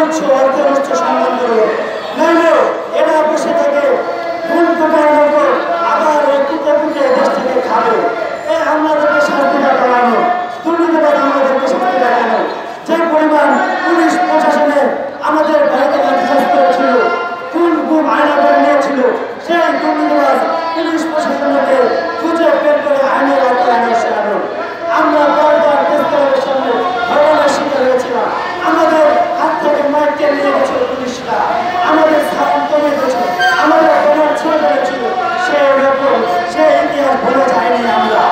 উচ্চ অর্থের উচ্চ সম্মান করবে, নইলে এরা বসে থেকে ভুল কোটার মতো আবার এই কুটে কুটে দেশ থেকে খাবে। এই আমাদেরকে শাস্তিটা করানো, দুর্নীতিবাদ আমাদেরকে শাস্তি দেখানো। যে পরিমাণ পুলিশ প্রশাসনে আমাদের ভাইকে লাঠিচার্জ করেছিল, খুন গুম আয়না করে নিয়েছিল, সেই দুর্নীতিবাদ পুলিশ প্রশাসনকে খুঁজে বের করে আইনের আওতায় আনানো। আমরা বারবার প্রেসক্লাবের সামনে ঘটনার শিকার হয়েছিলাম। আমাদের হাত থেকে মাইকে নিয়ে গেছিল পুলিশরা, আমাদের সাউন্ড কমে গেছিল, আমাদের ব্যানার ছেড়ে ফেলেছিল। সেই রকম সেই ইতিহাস ভুলে যায়নি আমরা।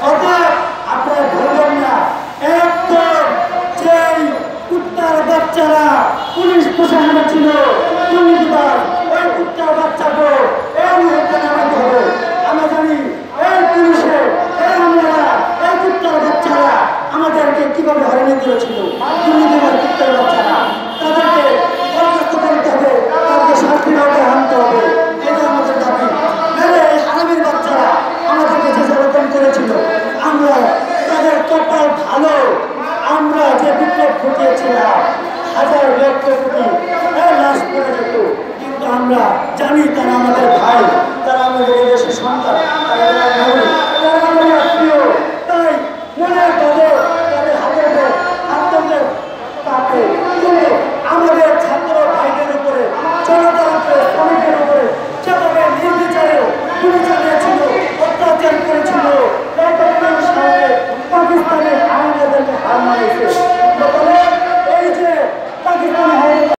অতএব আপনারা ভুলবেন না, একদম যেই কুত্তার বাচ্চারা পুলিশ প্রশাসনে ছিল দুর্নীতিবাদ, ওই কুত্তার বাচ্চাকে এই মুহূর্তে নামাতে হবে। আমরা জানি এই পুলিশের এই আমরা এই কুত্তার বাচ্চারা আমাদেরকে কিভাবে হয়রানি করেছিল, দুর্নীতিবাদ কুত্তার বাচ্চারা, তাদেরকে বরখাস্ত করতে হবে, তাদেরকে শাস্তির আওতায় আনতে হবে। এটা আমাদের দাবি। নাহলে এই হারামির বাচ্চারা আমাদেরকে যে যেরকম করেছিল, আমরা তাদের কপাল ভালো, আমরা যে বিপ্লব ঘটিয়েছিলাম হাজার লক্ষ কোটি লাশ পড়ে যেত, কিন্তু আমরা জানি তারা আমাদের ভাই।